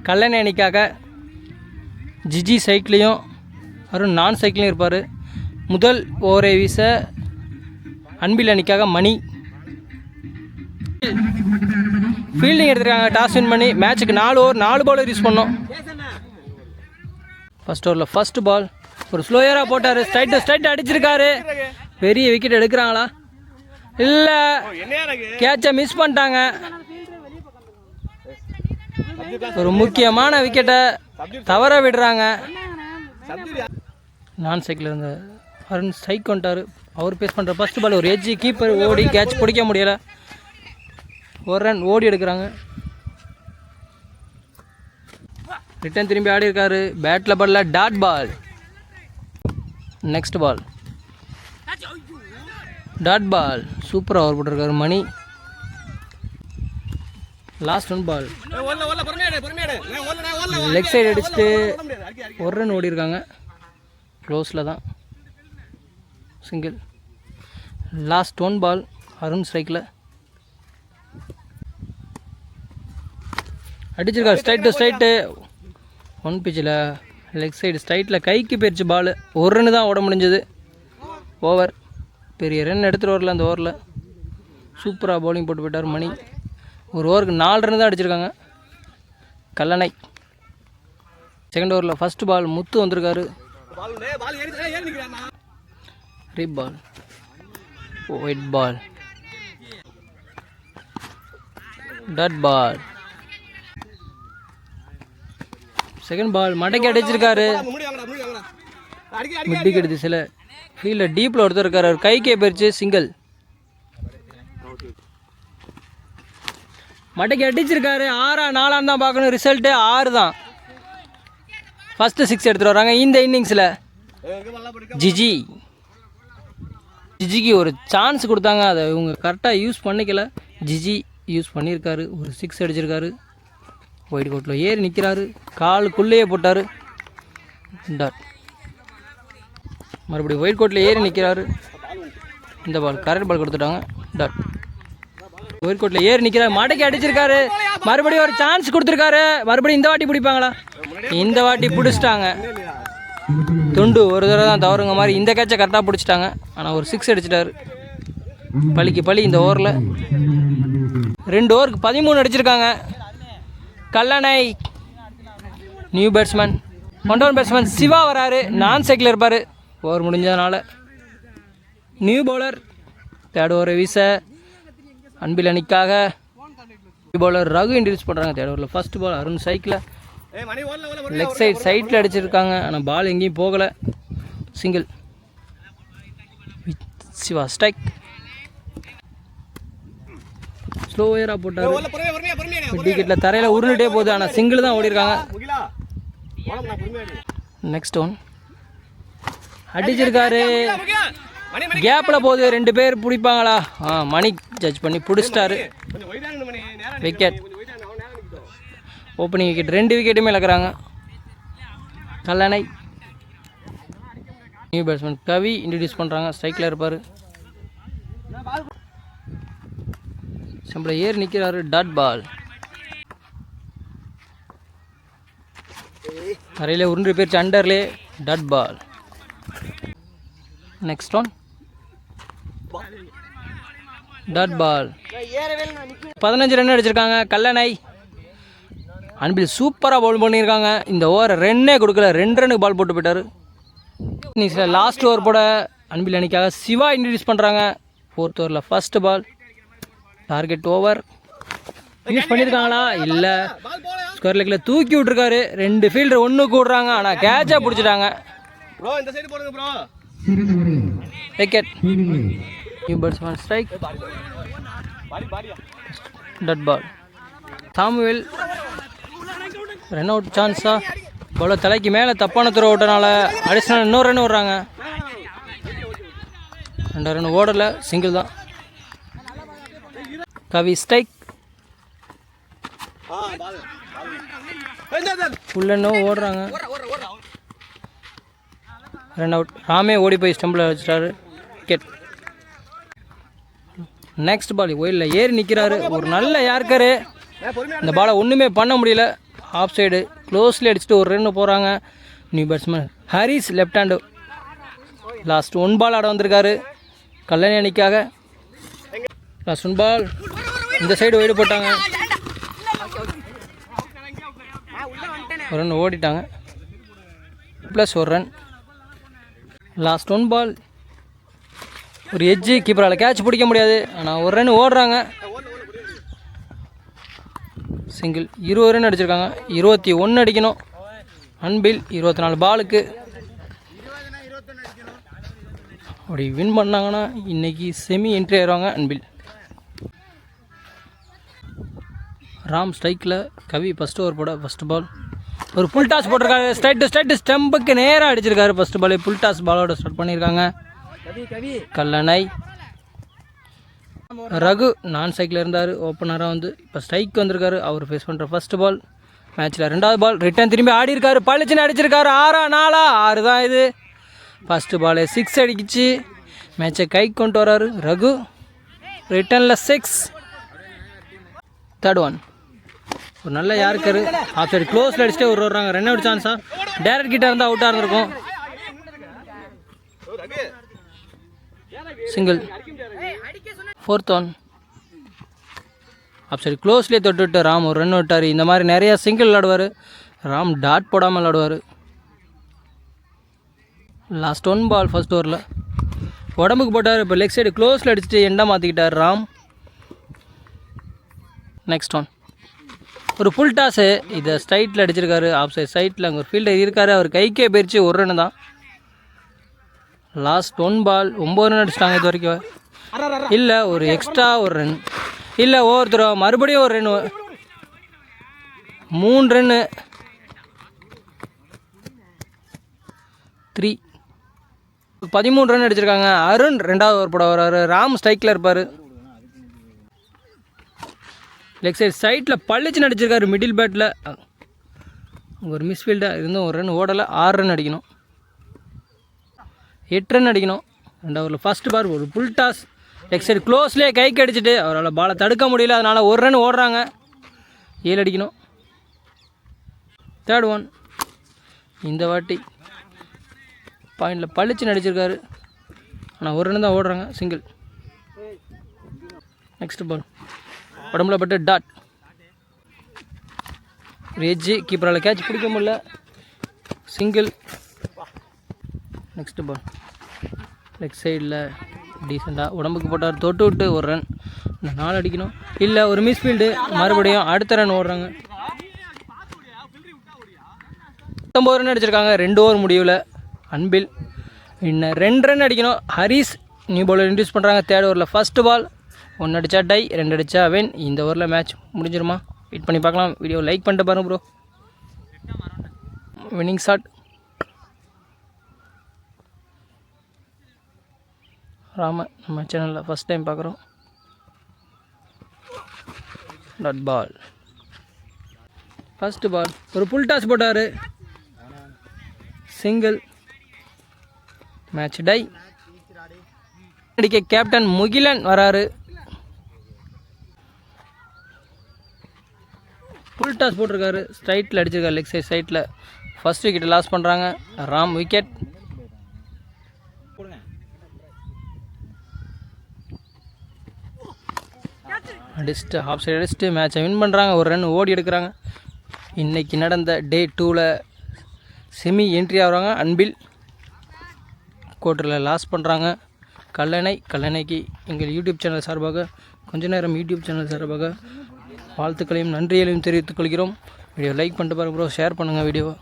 கல்லணை அணிக்காக ஜிஜி சைட்லேயும் அருண் நான் சைக்கிளையும் இருப்பார். முதல் ஓவரை வீச அன்பில் அணிக்காக மணி ஃபீல்டிங் எடுத்துருக்காங்க. டாஸ் வின் பண்ணி மேட்சுக்கு 4 ஓவர் 4 பால் யூஸ் பண்ணோம். ஃபர்ஸ்ட் ஓவரில் ஃபர்ஸ்ட் பால் ஒரு ஸ்லோயராக போட்டார். ஸ்ட்ரைட் அடிச்சிருக்காரு. பெரிய விக்கெட் எடுக்கிறாங்களா இல்லை கேட்சை மிஸ் பண்ணிட்டாங்க. ஒரு முக்கியமான விக்கெட்டை தவற விடுறாங்க. நான் சைக்கிள் இருந்த அருண் ஸ்ட்ரைக் வந்துட்டார். அவர் பேஸ் பண்ணுற ஃபர்ஸ்ட் பால் ஒரு எட்ஜி கீப்பர் ஓடி கேட்ச் பிடிக்க முடியலை. ஒரு ரன் ஓடி எடுக்கிறாங்க. ரிட்டன் திரும்பி ஆடி இருக்காரு. பேட்டில் படல dot ball. Next ball dot ball. சூப்பராக ஓவர் போட்டிருக்காரு Mani. Last one ball leg side அடிச்சுட்டு ஒரு ரன் ஓடி இருக்காங்க. க்ளோஸில் தான் single. Last one ball Arun ஸ்ட்ரைக்கில் அடிச்சிருக்காரு. ஸ்ட்ரைட்டு ஒன் பிச்சில் லெக் சைடு ஸ்ட்ரைட்டில் கைக்கு போயிடுச்சு பால். ஒரு ரன்னு தான் ஓட முடிஞ்சது. ஓவர் பெரிய ரன் எடுத்துகிட்டு வரல அந்த ஓவரில். சூப்பராக பவுலிங் போட்டு போயிட்டார் மணி. ஒரு ஓவருக்கு 4 ரன் தான் அடிச்சிருக்காங்க கல்லணை. செகண்ட் ஓவரில் ஃபர்ஸ்ட் பால் முத்து வந்திருக்காரு. ரீப் ball white ball dot ball. Second ball மடக்கி அடிச்சிருக்காரு. மிட் விக்கெட் திசையில் ஃபீல்டில் டீப்பில் ஒருத்தர் இருக்காரு. அவர் கைக்கே போயிடுச்சு. சிங்கிள். மடக்கி அடிச்சிருக்காரு. 6-4 தான் பார்க்கணும். ரிசல்ட்டு 6 தான். ஃபஸ்ட்டு 6 எடுத்துகிட்டு வராங்க இந்த இன்னிங்ஸில். ஜிஜிக்கு ஒரு சான்ஸ் கொடுத்தாங்க. அதை இவங்க கரெக்டாக யூஸ் பண்ணிக்கல. ஜிஜி யூஸ் பண்ணியிருக்காரு. ஒரு 6 அடிச்சிருக்காரு. ஒயிட் கோட்டில் ஏறி நிற்கிறாரு. காலுக்குள்ளேயே போட்டார் டாட். மறுபடியும் ஒயிட் கோட்டில் ஏறி நிற்கிறாரு. இந்த பால் கரெக்ட் பால் கொடுத்துட்டாங்க டாட். ஒயிட் கோட்டில் ஏறி நிற்கிறாரு. மடக்கி அடிச்சிருக்காரு. மறுபடியும் ஒரு சான்ஸ் கொடுத்துருக்காரு. மறுபடியும் இந்த வாட்டி பிடிப்பாங்களா? இந்த வாட்டி பிடிச்சிட்டாங்க. துண்டு ஒரு தடவை தான் தவறுங்க மாதிரி இந்த கேட்சை கரெக்டாக பிடிச்சிட்டாங்க. ஆனால் ஒரு 6 அடிச்சிட்டாரு. பழிக்கு பழி இந்த ஓவரில். 2 ஓவருக்கு 13 அடிச்சிருக்காங்க Kallanai. New batsman 1 batsman Siva வராரு. நான் சைக்கிள் இருப்பார். ஓவர் முடிஞ்சதுனால நியூ பவுலர். தேர்ட் ஓவரை வீச அன்பில் அணிக்காக பவுலர் ரகு இன்ட்ரடியூஸ் பண்ணுறாங்க. தேர்ட் ஓவரில் ஃபர்ஸ்ட் பால் அருண் சைக்கிளை லெக் சைடில் அடிச்சிருக்காங்க. ஆனால் பால் எங்கேயும் போகலை. சிங்கிள். சிவா ஸ்ட்ரைக். ஸ்லோயராக போட்டார். விக்கெட்டில் தரையில் உருண்டுட்டே போகுது. ஆனால் சிங்கிள் தான் ஓடிருக்காங்க. நெக்ஸ்ட் ஒன் அடிச்சிருக்காரு. கேப்பில் போகுது. 2 பேர் பிடிப்பாங்களா? மணி ஜட்ஜ் பண்ணி பிடிச்சிட்டாரு. விக்கெட். ஓப்பனிங் விக்கெட் 2 விக்கெட்டுமே இழக்கிறாங்க Kallanai. New batsman Kavi introduce பண்ணுறாங்க. ஸ்ட்ரைக்கில் இருப்பார். சிம்பிளை ஏறி நிற்கிறாரு. Dot ball. தரையிலே உருண்டு போயிடுச்சு. அண்டர்லே dot ball. Next one dot ball. 15 run அடிச்சிருக்காங்க கல்லணை. அன்பில் சூப்பராக பவுல் பண்ணியிருக்காங்க. இந்த ஓவர் ரன்னே கொடுக்கல. 2 ரன்னுக்கு பால் போட்டு போயிட்டார். இன்னிங்ஸில் லாஸ்ட் ஓவர் போட அன்பில் அணிக்காக சிவா இன்ட்ரடியூஸ் பண்ணுறாங்க. 4th ஓவரில் first ball. Target over. Use பண்ணியிருக்காங்களா? இல்லை. ஸ்கொயர் லெக்கில் தூக்கி விட்டுருக்காரு. 2 ஃபீல்டர் ஒன்று கூடுறாங்க. ஆனால் கேட்சாக பிடிச்சிட்டாங்க. Wicket. New batsman strike. Dot ball. Samuel run out சான்ஸா? பவுலர் தலைக்கு மேலே தப்பான துறை ஓட்டனால அடிஷனல் இன்னொரு ரன் விடுறாங்க. 2 ரன் ஓடலை. சிங்கிள் தான். கவி ஸ்ட்ரைக். ஃபுல்லன்னோ ஓடுறாங்க. Run out. ராமே ஓடி போய் ஸ்டம்பில் வச்சுட்டாரு. விக்கெட். நெக்ஸ்ட் பால் ஒயிலில் ஏறி நிற்கிறாரு. ஒரு நல்ல யார்க்கரு. இந்த பாலை ஒன்றுமே பண்ண முடியல. ஆஃப் சைடு க்ளோஸ்லி அடிச்சுட்டு ஒரு ரன் போகிறாங்க new batsman Harris left hand. Last 1 ball ஆட வந்திருக்காரு கல்லணை அணிக்காக. லாஸ்ட் 1 பால் இந்த சைடு வைடு போட்டாங்க, ஒரு ரன் ஓடிட்டாங்க, ப்ளஸ் ஒரு ரன். லாஸ்ட் 1 பால் ஒரு எட்ஜு, கீப்பரால் கேட்ச் பிடிக்க முடியாது, ஆனால் ஒரு ரன் ஓடுறாங்க. சிங்கிள் 20 ரன் அடிச்சிருக்காங்க, 21 அடிக்கணும். அன்பில் 24 பாலுக்கு. அப்படி வின் பண்ணாங்கன்னா இன்றைக்கி செமி என்ட்ரி ஆயிடுவாங்க அன்பில். ராம் ஸ்ட்ரைக்கில், கவி ஃபஸ்ட் ஓவர் போட ஃபஸ்ட் பால். ஒரு புல் டாஸ் போட்டிருக்காரு, ஸ்ட்ரைட்டு ஸ்டம்புக்கு நேராக அடிச்சிருக்காரு. ஃபஸ்ட் பால் புல் டாஸ் பாலோட ஸ்டார்ட் பண்ணியிருக்காங்க கல்லணை. ரகு நான் ஸ்ட்ரைக்கில் இருந்தார், ஓப்பனராக வந்து இப்போ ஸ்ட்ரைக் வந்திருக்காரு. அவர் ஃபேஸ் பண்ணுற ஃபஸ்ட் பால். மேட்ச்சில் 2வது பால் ரிட்டர்ன் திரும்பி ஆடி இருக்காரு, பளிச்சுன்னு அடிச்சிருக்காரு. 6 தான் இது. ஃபஸ்ட்டு பால் 6 அடிக்கிச்சு, மேட்சை கைக்கு கொண்டு வராரு ரகு. ரிட்டர்னில் 6. தேர்ட் ஒன் ஒரு நல்ல யாருக்காரு ஆஃப் சைடு க்ளோஸில் அடிச்சுட்டு ஒரு வர்றாங்க. ரன் அவுட் சான்ஸா, டேரக்ட் கிட்ட இருந்தால் அவுட்டாக இருந்திருக்கும். Single. 4th one off side க்ளோஸ்லேயே தொட்டுவிட்டு ராம் ஒரு ரன் விட்டார். இந்த மாதிரி நிறையா சிங்கிள் விளாடுவார் ராம், டாட் போடாமல் விளாடுவார். லாஸ்ட் 1 பால் ஃபர்ஸ்ட் ஓவரில் உடம்புக்கு போட்டார். இப்போ லெக் சைடு க்ளோஸில் அடிச்சுட்டு எண்டை மாற்றிக்கிட்டார் ராம். நெக்ஸ்ட் ஒன் ஒரு ஃபுல் டாஸு, இதை ஸ்ட்ரைட்டில் அடிச்சிருக்காரு. ஆஃப் சைட் சைட்டில் அங்கே ஒரு ஃபீல்டர் இருக்கார், அவர் கைக்கே போயிடுச்சு, ஒரு ரன் தான். லாஸ்ட் 1 பால் 9 ரன் அடிச்சிட்டாங்க இது வரைக்கும். இல்லை ஒரு எக்ஸ்ட்ரா ஒரு ரன், இல்லை ஒவ்வொருத்தரோ மறுபடியும் ஒரு ரன், 3 ரன்னு. 3 13 ரன் அடிச்சிருக்காங்க. அருண் 2வது ஓவர் போட வர்றாரு. ராம் ஸ்ட்ரைக்கில் இருப்பார். லெக் சைடு சைட்டில் பளிச்சுன்னு அடிச்சிருக்காரு மிடில் பேட்டில். ஒரு மிஸ்ஃபீல்டாக இருந்தும் ஒரு ரன் ஓடலை. 6 ரன் அடிக்கணும், 8 ரன் அடிக்கணும். 2வது ஓவரில் ஃபஸ்ட் பால் ஒரு புல் டாஸ், லெக் சைடு க்ளோஸ்லேயே கைக்கு அடிச்சுட்டு அவரால் பாலை தடுக்க முடியல, அதனால் ஒரு ரன் ஓடுறாங்க. 7 அடிக்கணும். தேர்ட் ஒன் இந்த வாட்டி பாயிண்டில் பளிச்சுன்னு அடிச்சிருக்காரு, ஆனால் ஒரு ரன் தான் ஓடுறாங்க. சிங்கிள். நெக்ஸ்ட் பால் உடம்புல பட்டு டாட், ஒரு எட்ஜு, கீப்பரால் கேட்ச் பிடிக்க முடியல. சிங்கிள். நெக்ஸ்ட் பால் லெக் சைடில் டீசெண்டாக உடம்புக்கு போட்டார், தொட்டு விட்டு ஒரு ரன். 4 அடிக்கணும், இல்லை ஒரு மிஸ்ஃபீல்டு, மறுபடியும் அடுத்த ரன் ஓடுறாங்க. 19 ரன் அடிச்சிருக்காங்க 2 ஓவர் முடிவில் அன்பில். இன்னும் 2 ரன் அடிக்கணும். ஹரிஸ் நியூ பாலர் இன்ட்ரடியூஸ் பண்ணுறாங்க. தேர்ட் ஓவரில் ஃபஸ்ட்டு பால் 1 அடித்தா டை, 2 அடித்தா வென். இந்த ஓவரில் மேட்ச் முடிஞ்சிருமா? வெயிட் பண்ணி பார்க்கலாம். வீடியோ லைக் பண்ணிட்டு பாருங்க ப்ரோ. வின்னிங் ஷாட் ராம, நம்ம சேனலில் ஃபஸ்ட் டைம் பார்க்குறோம். டாட் பால் ஃபஸ்ட்டு பால் ஒரு புல் டாஸ் போட்டார். சிங்கிள். Match tie. அடிக்க கேப்டன் முகிலன் வராரு. ஃபுல் டாஸ் போட்டிருக்காரு, ஸ்ட்ரைட்டில் அடிச்சிருக்காரு, லெக் சைட் சைட்டில். ஃபஸ்ட் விக்கெட் லாஸ் பண்ணுறாங்க. ராம் விக்கெட். அடிச்சுட்டு ஆஃப் சைடு அடிச்சுட்டு மேட்சை வின் பண்ணுறாங்க. ஒரு ரன் ஓடி எடுக்கிறாங்க. இன்றைக்கி நடந்த டே 2ல் செமி என்ட்ரி ஆகிறாங்க அன்பில். குவார்ட்டரில் லாஸ் பண்ணுறாங்க கல்லணைக்கு எங்கள் யூடியூப் சேனல் சார்பாக, கொஞ்ச நேரம் யூடியூப் சேனல் சார்பாக வாழ்த்துக்களையும் நன்றிகளையும் தெரிவித்துக் கொள்கிறோம். வீடியோ லைக் பண்ணிட்டு பாருங்க ப்ரோ, ஷேர் பண்ணுங்கள் வீடியோவை.